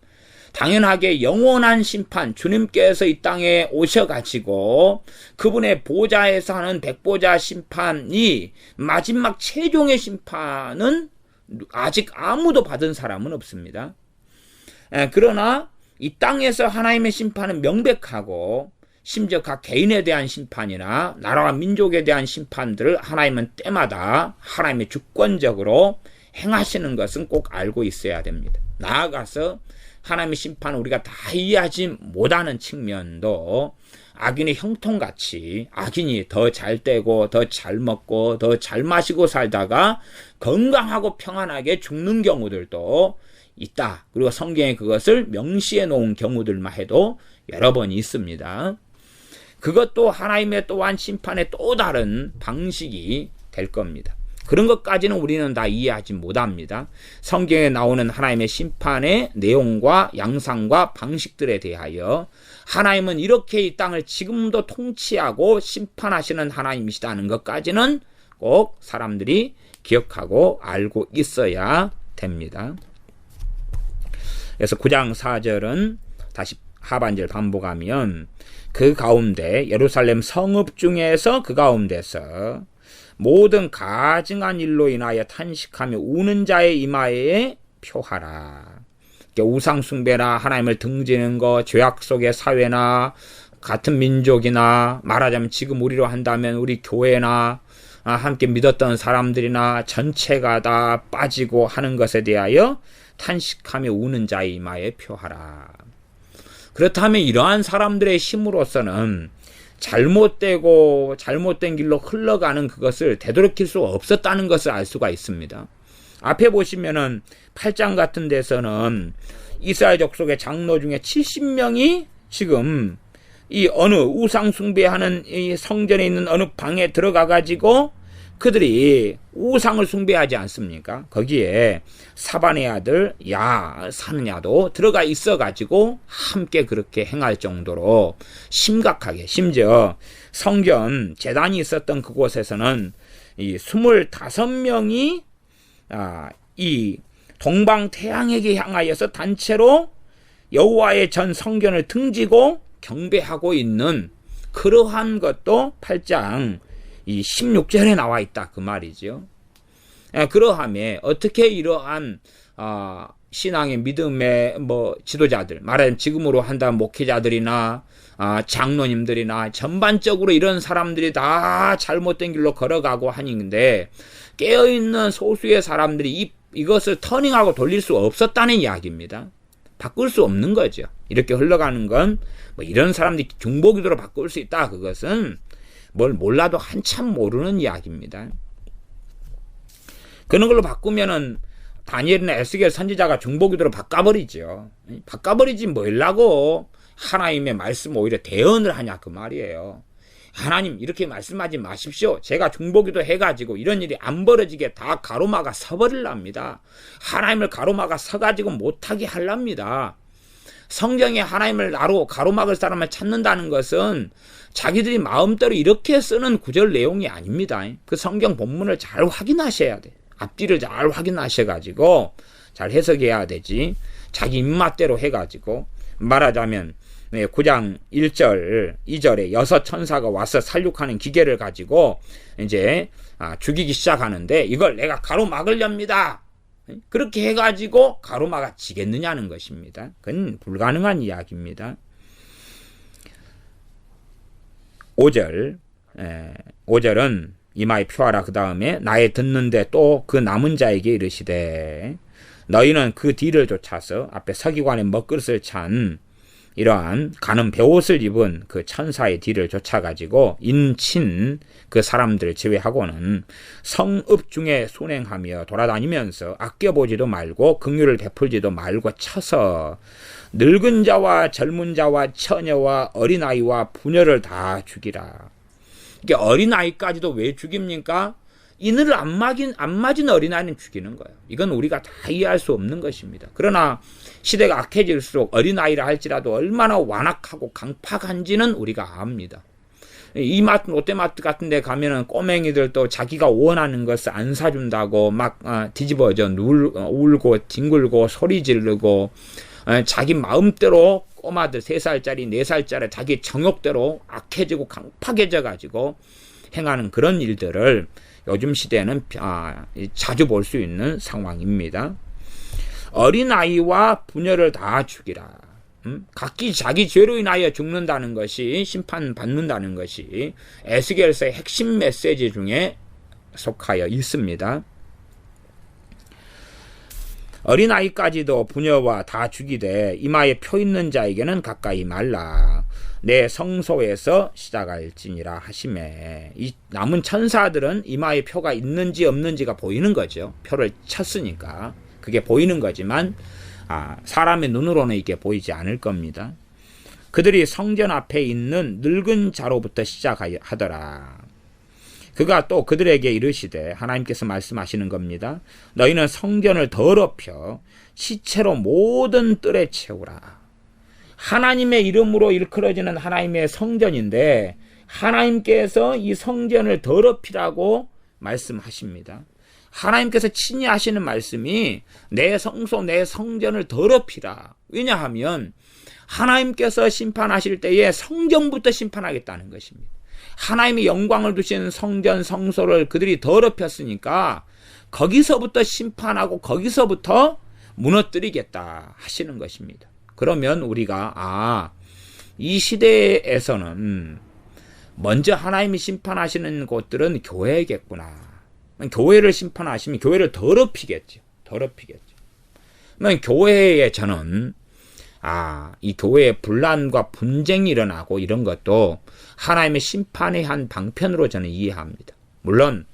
당연하게 영원한 심판, 주님께서 이 땅에 오셔가지고 그분의 보좌에서 하는 백보자 심판이 마지막 최종의 심판은 아직 아무도 받은 사람은 없습니다. 그러나 이 땅에서 하나님의 심판은 명백하고, 심지어 각 개인에 대한 심판이나 나라와 민족에 대한 심판들을 하나님은 때마다 하나님의 주권적으로 행하시는 것은 꼭 알고 있어야 됩니다. 나아가서 하나님의 심판을 우리가 다 이해하지 못하는 측면도 악인의 형통같이 악인이 더 잘 되고 더 잘 먹고 더 잘 마시고 살다가 건강하고 평안하게 죽는 경우들도 있다. 그리고 성경에 그것을 명시해 놓은 경우들만 해도 여러 번 있습니다. 그것도 하나님의 또한 심판의 또 다른 방식이 될 겁니다. 그런 것까지는 우리는 다 이해하지 못합니다. 성경에 나오는 하나님의 심판의 내용과 양상과 방식들에 대하여 하나님은 이렇게 이 땅을 지금도 통치하고 심판하시는 하나님이시다는 것까지는 꼭 사람들이 기억하고 알고 있어야 됩니다. 그래서 9장 4절은 다시 하반절 반복하면, 그 가운데 예루살렘 성읍 중에서 그 가운데서 모든 가증한 일로 인하여 탄식하며 우는 자의 이마에 표하라. 우상숭배나 하나님을 등지는 것, 죄악 속의 사회나 같은 민족이나, 말하자면 지금 우리로 한다면 우리 교회나 함께 믿었던 사람들이나 전체가 다 빠지고 하는 것에 대하여 탄식하며 우는 자의 이마에 표하라. 그렇다면 이러한 사람들의 힘으로서는 잘못되고 잘못된 길로 흘러가는 그것을 되돌이킬 수 없었다는 것을 알 수가 있습니다. 앞에 보시면은 8장 같은 데서는 이스라엘 족속의 장로 중에 70명이 지금 이 어느 우상 숭배하는 이 성전에 있는 어느 방에 들어가 가지고 그들이 우상을 숭배하지 않습니까? 거기에 사반의 아들 야사느냐도 들어가 있어 가지고 함께 그렇게 행할 정도로 심각하게, 심지어 성전 제단이 있었던 그곳에서는 이 25명이 이 동방 태양에게 향하여서 단체로 여호와의 전 성전을 등지고 경배하고 있는 그러한 것도 8장 이 16절에 나와 있다 그 말이죠. 그러함에 어떻게 이러한 신앙의 믿음의 지도자들, 말하자면 지금으로 한다면 목회자들이나 장로님들이나 전반적으로 이런 사람들이 다 잘못된 길로 걸어가고 하는데 깨어있는 소수의 사람들이 이것을 터닝하고 돌릴 수 없었다는 이야기입니다. 바꿀 수 없는 거죠. 이렇게 흘러가는 건 이런 사람들이 중보기도로 바꿀 수 있다. 그것은 뭘 몰라도 한참 모르는 이야기입니다. 그런 걸로 바꾸면은 다니엘이나 에스겔 선지자가 중보기도로 바꿔버리죠. 바꿔버리지 뭐라고 하나님의 말씀 오히려 대언을 하냐 그 말이에요. 하나님 이렇게 말씀하지 마십시오. 제가 중보기도 해가지고 이런 일이 안 벌어지게 다 가로막아 서버릴랍니다. 하나님을 가로막아 서가지고 못하게 하랍니다. 성경에 하나님을 나로 가로막을 사람을 찾는다는 것은 자기들이 마음대로 이렇게 쓰는 구절 내용이 아닙니다. 그 성경 본문을 잘 확인하셔야 돼. 앞뒤를 잘 확인하셔가지고 잘 해석해야 되지. 자기 입맛대로 해가지고 말하자면 9장 1절 2절에 6 천사가 와서 살육하는 기계를 가지고 이제 죽이기 시작하는데 이걸 내가 가로막으렵니다. 그렇게 해가지고 가로막아 지겠느냐는 것입니다. 그건 불가능한 이야기입니다. 5절은 이마에 표하라. 그 다음에 나의 듣는데 또 그 남은 자에게 이르시되 너희는 그 뒤를 쫓아서 앞에 서기관의 먹그릇을 찬 이러한 가는 베옷을 입은 그 천사의 뒤를 쫓아가지고 인친 그 사람들을 제외하고는 성읍 중에 순행하며 돌아다니면서 아껴보지도 말고 긍휼을 베풀지도 말고 쳐서 늙은 자와 젊은 자와 처녀와 어린아이와 부녀를 다 죽이라. 이게 어린아이까지도 왜 죽입니까? 이늘을 안 맞은 어린아이는 죽이는 거예요. 이건 우리가 다 이해할 수 없는 것입니다. 그러나 시대가 악해질수록 어린아이라 할지라도 얼마나 완악하고 강팍한지는 우리가 압니다. 이마트, 롯데마트 같은 데 가면은 꼬맹이들 또 자기가 원하는 것을 안 사준다고 막 뒤집어져 울고 뒹굴고 소리 지르고 자기 마음대로 꼬마들 3살짜리 4살짜리 자기 정욕대로 악해지고 강팍해져 가지고 행하는 그런 일들을 요즘 시대에는 자주 볼 수 있는 상황입니다. 어린아이와 부녀를 다 죽이라. 각기 자기 죄로 인하여 죽는다는 것이 심판받는다는 것이 에스겔서의 핵심 메시지 중에 속하여 있습니다. 어린아이까지도 부녀와 다 죽이되 이마에 표 있는 자에게는 가까이 말라. 내 성소에서 시작할지니라 하시매. 이 남은 천사들은 이마에 표가 있는지 없는지가 보이는 거죠. 표를 쳤으니까 그게 보이는 거지만 사람의 눈으로는 이게 보이지 않을 겁니다. 그들이 성전 앞에 있는 늙은 자로부터 시작하더라. 그가 또 그들에게 이르시되, 하나님께서 말씀하시는 겁니다. 너희는 성전을 더럽혀 시체로 모든 뜰에 채우라. 하나님의 이름으로 일컬어지는 하나님의 성전인데 하나님께서 이 성전을 더럽히라고 말씀하십니다. 하나님께서 친히 하시는 말씀이 내 성소 내 성전을 더럽히라. 왜냐하면 하나님께서 심판하실 때에 성전부터 심판하겠다는 것입니다. 하나님의 영광을 두신 성전 성소를 그들이 더럽혔으니까 거기서부터 심판하고 거기서부터 무너뜨리겠다 하시는 것입니다. 그러면 우리가 이 시대에서는 먼저 하나님이 심판하시는 곳들은 교회겠구나. 교회를 심판하시면 교회를 더럽히겠죠. 그러면 교회에 저는 이 교회에 분란과 분쟁이 일어나고 이런 것도 하나님의 심판의 한 방편으로 저는 이해합니다. 물론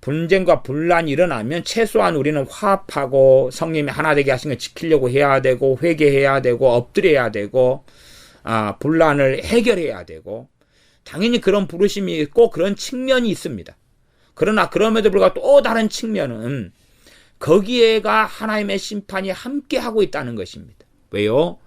분쟁과 분란이 일어나면 최소한 우리는 화합하고 성령이 하나 되게 하신 걸 지키려고 해야 되고, 회개해야 되고, 엎드려야 되고, 분란을 해결해야 되고, 당연히 그런 부르심이 있고 그런 측면이 있습니다. 그러나 그럼에도 불구하고 또 다른 측면은 거기에가 하나님의 심판이 함께 하고 있다는 것입니다. 왜요?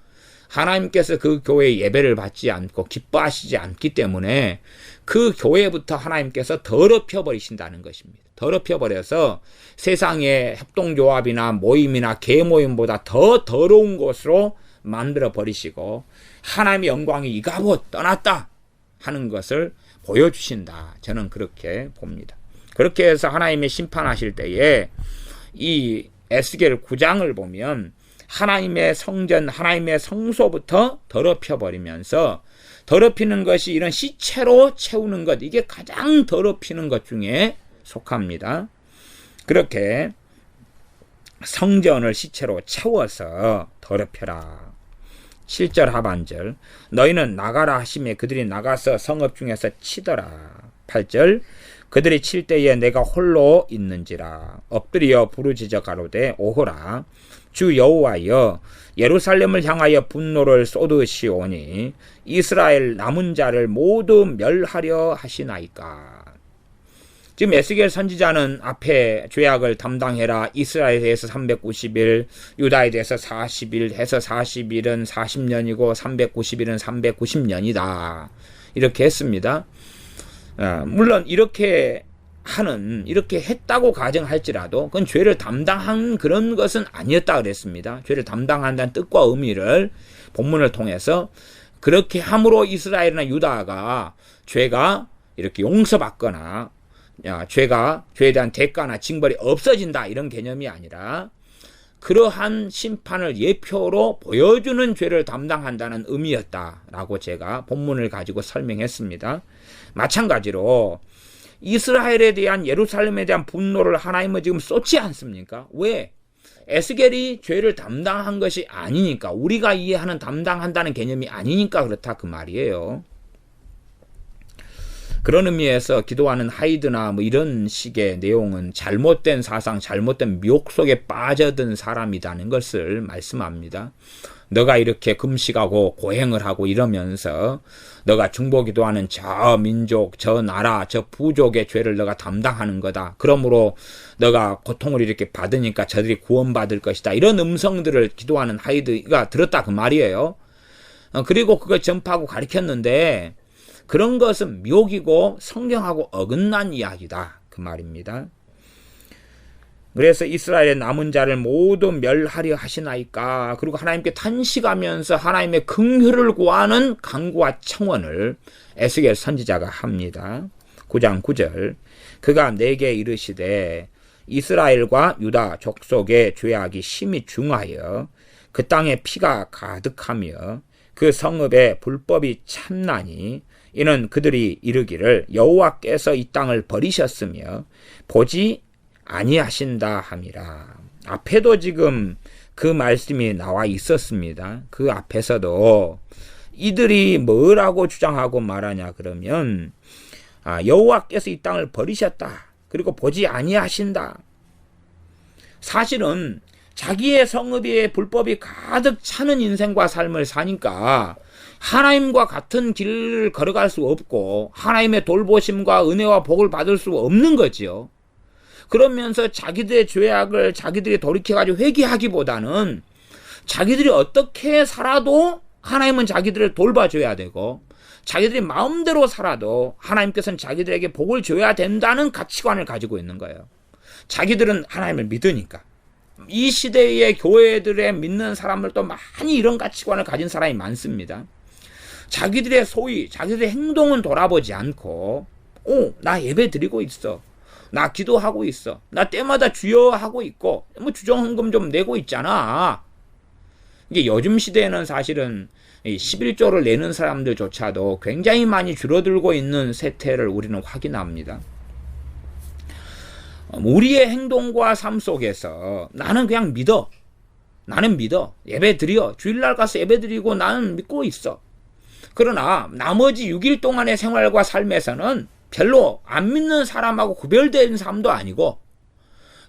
하나님께서 그 교회에 예배를 받지 않고 기뻐하시지 않기 때문에 그 교회부터 하나님께서 더럽혀 버리신다는 것입니다. 더럽혀 버려서 세상의 협동조합이나 모임이나 개모임보다 더 더러운 곳으로 만들어 버리시고 하나님의 영광이 이가봇 떠났다 하는 것을 보여주신다. 저는 그렇게 봅니다. 그렇게 해서 하나님의 심판하실 때에 이 에스겔 9장을 보면 하나님의 성전, 하나님의 성소부터 더럽혀 버리면서 더럽히는 것이 이런 시체로 채우는 것, 이게 가장 더럽히는 것 중에 속합니다. 그렇게 성전을 시체로 채워서 더럽혀라. 7절 하반절, 너희는 나가라 하시매 그들이 나가서 성읍 중에서 치더라. 8절, 그들이 칠 때에 내가 홀로 있는지라 엎드려 부르짖어 가로되 오호라 주 여호와여 예루살렘을 향하여 분노를 쏟으시오니 이스라엘 남은 자를 모두 멸하려 하시나이까. 지금 에스겔 선지자는 앞에 죄악을 담당해라, 이스라엘에 대해서 390일, 유다에 대해서 40일 해서 40일은 40년이고 390일은 390년이다 이렇게 했습니다. 물론 이렇게 했다고 가정할지라도 그건 죄를 담당한 그런 것은 아니었다 그랬습니다. 죄를 담당한다는 뜻과 의미를 본문을 통해서 그렇게 함으로 이스라엘이나 유다가 죄가 이렇게 용서받거나 죄에 대한 대가나 징벌이 없어진다 이런 개념이 아니라 그러한 심판을 예표로 보여주는 죄를 담당한다는 의미였다라고 제가 본문을 가지고 설명했습니다. 마찬가지로 이스라엘에 대한 예루살렘에 대한 분노를 하나님은 지금 쏟지 않습니까? 왜? 에스겔이 죄를 담당한 것이 아니니까, 우리가 이해하는 담당한다는 개념이 아니니까 그렇다 그 말이에요. 그런 의미에서 기도하는 하이드나 뭐 이런 식의 내용은 잘못된 사상, 잘못된 미혹 속에 빠져든 사람이라는 것을 말씀합니다. 너가 이렇게 금식하고 고행을 하고 이러면서 너가 중보기도하는 저 민족, 저 나라, 저 부족의 죄를 너가 담당하는 거다. 그러므로 너가 고통을 이렇게 받으니까 저들이 구원받을 것이다. 이런 음성들을 기도하는 하이드가 들었다 그 말이에요. 그리고 그걸 전파하고 가르쳤는데 그런 것은 미혹이고 성경하고 어긋난 이야기다 그 말입니다. 그래서 이스라엘의 남은 자를 모두 멸하려 하시나이까. 그리고 하나님께 탄식하면서 하나님의 긍휼을 구하는 간구와 청원을 에스겔 선지자가 합니다. 9장 9절, 그가 내게 이르시되 이스라엘과 유다 족속의 죄악이 심히 중하여 그 땅에 피가 가득하며 그 성읍에 불법이 참나니 이는 그들이 이르기를 여호와께서 이 땅을 버리셨으며 보지 아니하신다 함이라. 앞에도 지금 그 말씀이 나와 있었습니다. 그 앞에서도 이들이 뭐라고 주장하고 말하냐 그러면 여호와께서 이 땅을 버리셨다. 그리고 보지 아니하신다. 사실은 자기의 성읍에 불법이 가득 차는 인생과 삶을 사니까 하나님과 같은 길을 걸어갈 수 없고 하나님의 돌보심과 은혜와 복을 받을 수 없는 거지요. 그러면서 자기들의 죄악을 자기들이 돌이켜가지고 회개하기보다는 자기들이 어떻게 살아도 하나님은 자기들을 돌봐줘야 되고 자기들이 마음대로 살아도 하나님께서는 자기들에게 복을 줘야 된다는 가치관을 가지고 있는 거예요. 자기들은 하나님을 믿으니까. 이 시대의 교회들에 믿는 사람들도 많이 이런 가치관을 가진 사람이 많습니다. 자기들의 소위 자기들의 행동은 돌아보지 않고 나 예배 드리고 있어, 나 기도하고 있어, 나 때마다 주여 하고 있고 뭐 주정헌금 좀 내고 있잖아. 이게 요즘 시대에는 사실은 11조를 내는 사람들조차도 굉장히 많이 줄어들고 있는 세태를 우리는 확인합니다. 우리의 행동과 삶 속에서 나는 그냥 믿어, 나는 믿어, 예배 드려, 주일날 가서 예배 드리고 나는 믿고 있어. 그러나 나머지 6일 동안의 생활과 삶에서는 별로 안 믿는 사람하고 구별된 삶도 아니고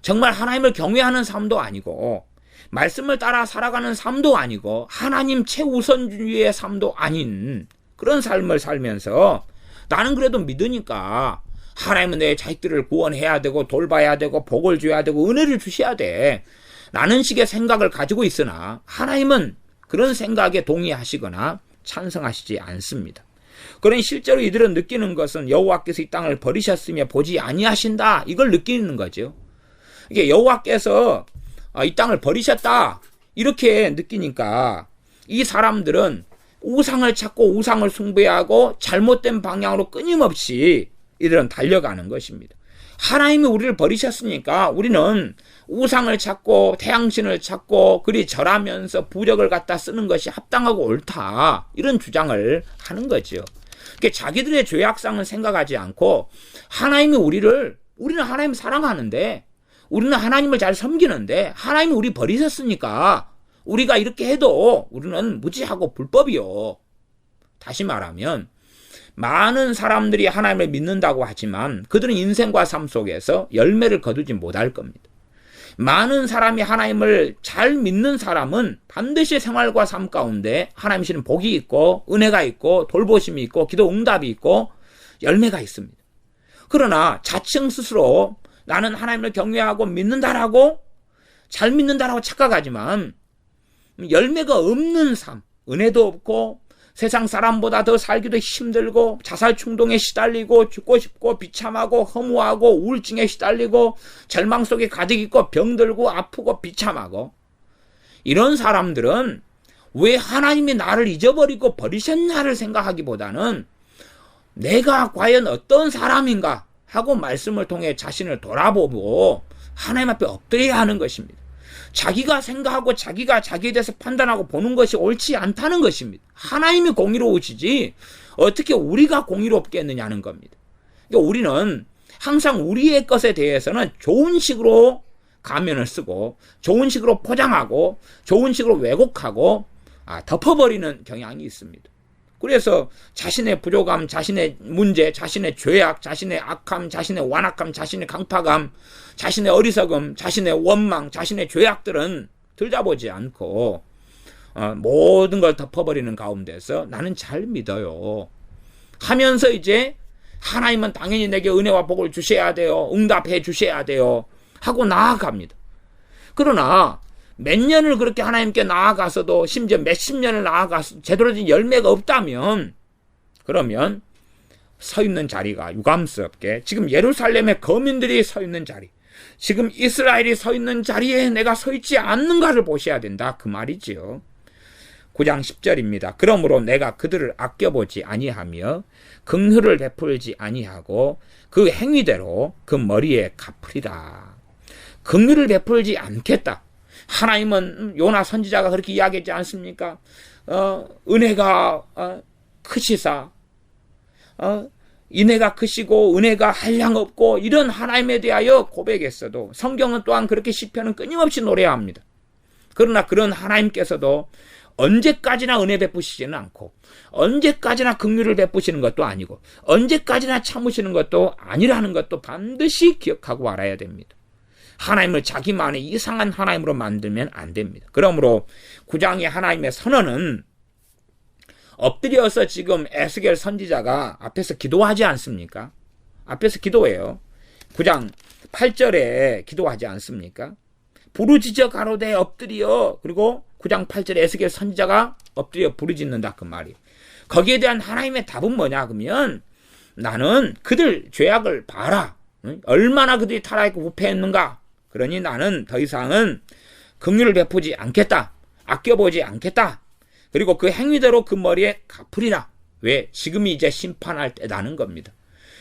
정말 하나님을 경외하는 삶도 아니고 말씀을 따라 살아가는 삶도 아니고 하나님 최우선주의의 삶도 아닌 그런 삶을 살면서 나는 그래도 믿으니까 하나님은 내 자식들을 구원해야 되고 돌봐야 되고 복을 줘야 되고 은혜를 주셔야 돼. 라는 식의 생각을 가지고 있으나 하나님은 그런 생각에 동의하시거나 찬성하시지 않습니다. 그러니 실제로 이들은 느끼는 것은 여호와께서 이 땅을 버리셨으며 보지 아니하신다. 이걸 느끼는 거죠. 이게 여호와께서 이 땅을 버리셨다. 이렇게 느끼니까 이 사람들은 우상을 찾고 우상을 숭배하고 잘못된 방향으로 끊임없이 이들은 달려가는 것입니다. 하나님이 우리를 버리셨으니까 우리는 우상을 찾고 태양신을 찾고 그리 절하면서 부력을 갖다 쓰는 것이 합당하고 옳다. 이런 주장을 하는 거죠. 그러니까 자기들의 죄악상은 생각하지 않고 우리는 하나님 사랑하는데 우리는 하나님을 잘 섬기는데 하나님이 우리 버리셨으니까 우리가 이렇게 해도 우리는 무지하고 불법이요. 다시 말하면 많은 사람들이 하나님을 믿는다고 하지만 그들은 인생과 삶 속에서 열매를 거두지 못할 겁니다. 많은 사람이 하나님을 잘 믿는 사람은 반드시 생활과 삶 가운데 하나님이시는 복이 있고 은혜가 있고 돌보심이 있고 기도 응답이 있고 열매가 있습니다. 그러나 자칭 스스로 나는 하나님을 경외하고 믿는다라고 잘 믿는다라고 착각하지만 열매가 없는 삶, 은혜도 없고 세상 사람보다 더 살기도 힘들고 자살 충동에 시달리고 죽고 싶고 비참하고 허무하고 우울증에 시달리고 절망 속에 가득 있고 병들고 아프고 비참하고 이런 사람들은 왜 하나님이 나를 잊어버리고 버리셨나를 생각하기보다는 내가 과연 어떤 사람인가 하고 말씀을 통해 자신을 돌아보고 하나님 앞에 엎드려야 하는 것입니다. 자기가 생각하고 자기가 자기에 대해서 판단하고 보는 것이 옳지 않다는 것입니다. 하나님이 공의로우시지 어떻게 우리가 공의롭겠느냐는 겁니다. 그러니까 우리는 항상 우리의 것에 대해서는 좋은 식으로 가면을 쓰고 좋은 식으로 포장하고 좋은 식으로 왜곡하고 덮어버리는 경향이 있습니다. 그래서 자신의 부족함, 자신의 문제, 자신의 죄악, 자신의 악함, 자신의 완악함, 자신의 강팍함, 자신의 어리석음, 자신의 원망, 자신의 죄악들은 들여다보지 않고 모든 걸 덮어버리는 가운데서 나는 잘 믿어요 하면서 이제 하나님은 당연히 내게 은혜와 복을 주셔야 돼요. 응답해 주셔야 돼요. 하고 나아갑니다. 그러나 몇 년을 그렇게 하나님께 나아가서도 심지어 몇십 년을 나아가서 제대로 된 열매가 없다면 그러면 서 있는 자리가 유감스럽게 지금 예루살렘의 거민들이 서 있는 자리, 지금 이스라엘이 서 있는 자리에 내가 서 있지 않는가를 보셔야 된다 그 말이지요. 9장 10절입니다. 그러므로 내가 그들을 아껴보지 아니하며 긍휼을 베풀지 아니하고 그 행위대로 그 머리에 갚으리라. 긍휼을 베풀지 않겠다. 하나님은 요나 선지자가 그렇게 이야기하지 않습니까? 은혜가 크시사 인애가 크시고 은혜가 한량없고 이런 하나님에 대하여 고백했어도 성경은 또한 그렇게 시편은 끊임없이 노래합니다. 그러나 그런 하나님께서도 언제까지나 은혜 베푸시지는 않고 언제까지나 긍휼을 베푸시는 것도 아니고 언제까지나 참으시는 것도 아니라는 것도 반드시 기억하고 알아야 됩니다. 하나님을 자기만의 이상한 하나님으로 만들면 안 됩니다. 그러므로 9장의 하나님의 선언은 엎드려서 지금 에스겔 선지자가 앞에서 기도하지 않습니까? 앞에서 기도해요. 9장 8절에 기도하지 않습니까? 부르짖어 가로되 엎드려. 그리고 9장 8절에 에스겔 선지자가 엎드려 부르짖는다 그 말이. 거기에 대한 하나님의 답은 뭐냐 그러면 나는 그들 죄악을 봐라. 얼마나 그들이 타락했고 부패했는가. 그러니 나는 더 이상은 긍휼을 베푸지 않겠다. 아껴보지 않겠다. 그리고 그 행위대로 그 머리에 갚으리라. 왜? 지금이 이제 심판할 때라는 겁니다.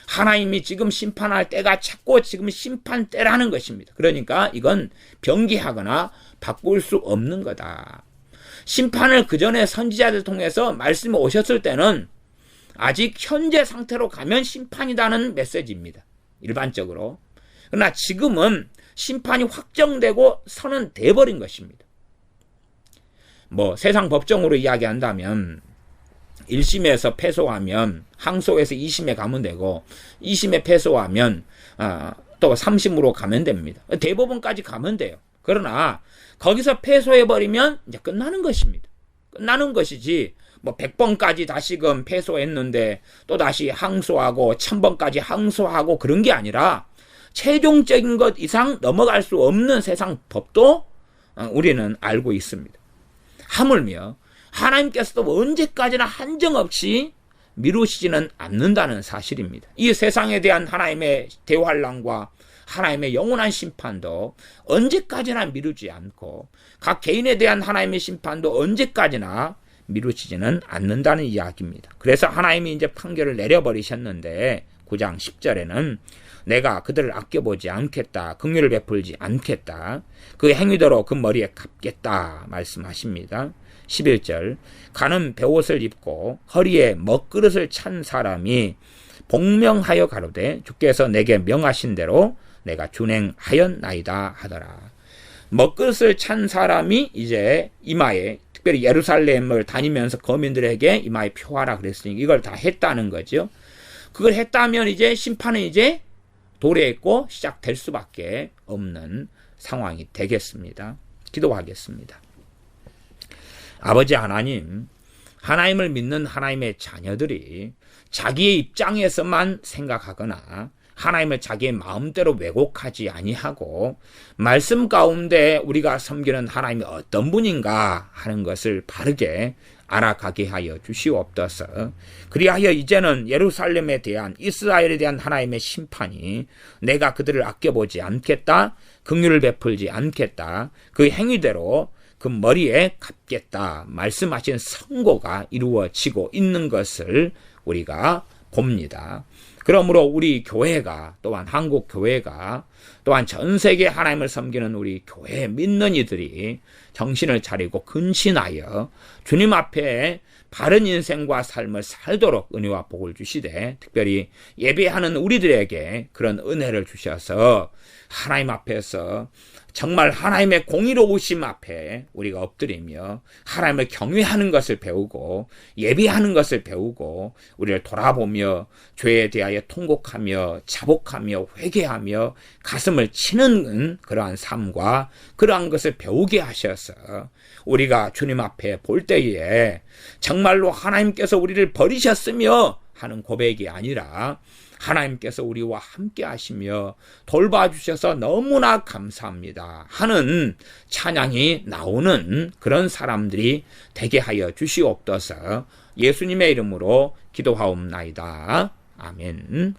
하나님이 지금 심판할 때가 찾고 지금 심판 때라는 것입니다. 그러니까 이건 변기하거나 바꿀 수 없는 거다. 심판을 그 전에 선지자들 통해서 말씀이 오셨을 때는 아직 현재 상태로 가면 심판이라는 메시지입니다. 일반적으로. 그러나 지금은 심판이 확정되고 선언돼 버린 것입니다. 세상 법정으로 이야기한다면 1심에서 패소하면 항소해서 2심에 가면 되고 2심에 패소하면 또 3심으로 가면 됩니다. 대법원까지 가면 돼요. 그러나 거기서 패소해버리면 이제 끝나는 것입니다. 끝나는 것이지 뭐 100번까지 다시금 패소했는데 또 다시 항소하고 1000번까지 항소하고 그런 게 아니라 최종적인 것 이상 넘어갈 수 없는 세상 법도 우리는 알고 있습니다. 하물며 하나님께서도 언제까지나 한정없이 미루시지는 않는다는 사실입니다. 이 세상에 대한 하나님의 대환란과 하나님의 영원한 심판도 언제까지나 미루지 않고 각 개인에 대한 하나님의 심판도 언제까지나 미루시지는 않는다는 이야기입니다. 그래서 하나님이 이제 판결을 내려버리셨는데 9장 10절에는 내가 그들을 아껴보지 않겠다. 긍휼을 베풀지 않겠다. 그 행위대로 그 머리에 갚겠다 말씀하십니다. 11절 가는 베옷을 입고 허리에 먹그릇을 찬 사람이 복명하여 가로되 주께서 내게 명하신 대로 내가 준행하였나이다 하더라. 먹그릇을 찬 사람이 이제 이마에 특별히 예루살렘을 다니면서 거민들에게 이마에 표하라 그랬으니 이걸 다 했다는 거죠. 그걸 했다면 이제 심판은 이제 도래했고 시작될 수밖에 없는 상황이 되겠습니다. 기도하겠습니다. 아버지 하나님, 하나님을 믿는 하나님의 자녀들이 자기의 입장에서만 생각하거나 하나님을 자기의 마음대로 왜곡하지 아니하고 말씀 가운데 우리가 섬기는 하나님이 어떤 분인가 하는 것을 바르게 알아가게 하여 주시옵소서. 그리하여 이제는 예루살렘에 대한 이스라엘에 대한 하나님의 심판이 내가 그들을 아껴보지 않겠다, 긍휼을 베풀지 않겠다, 그 행위대로 그 머리에 갚겠다 말씀하신 선고가 이루어지고 있는 것을 우리가 봅니다. 그러므로 우리 교회가 또한 한국 교회가 또한 전 세계 하나님을 섬기는 우리 교회 믿는 이들이 정신을 차리고 근신하여 주님 앞에 바른 인생과 삶을 살도록 은혜와 복을 주시되 특별히 예배하는 우리들에게 그런 은혜를 주셔서 하나님 앞에서 정말 하나님의 공의로우심 앞에 우리가 엎드리며 하나님을 경외하는 것을 배우고 예배하는 것을 배우고 우리를 돌아보며 죄에 대하여 통곡하며 자복하며 회개하며 가슴을 치는 그러한 삶과 그러한 것을 배우게 하셔서 우리가 주님 앞에 볼 때에 정말로 하나님께서 우리를 버리셨으며 하는 고백이 아니라 하나님께서 우리와 함께 하시며 돌봐주셔서 너무나 감사합니다 하는 찬양이 나오는 그런 사람들이 되게 하여 주시옵소서. 예수님의 이름으로 기도하옵나이다. 아멘.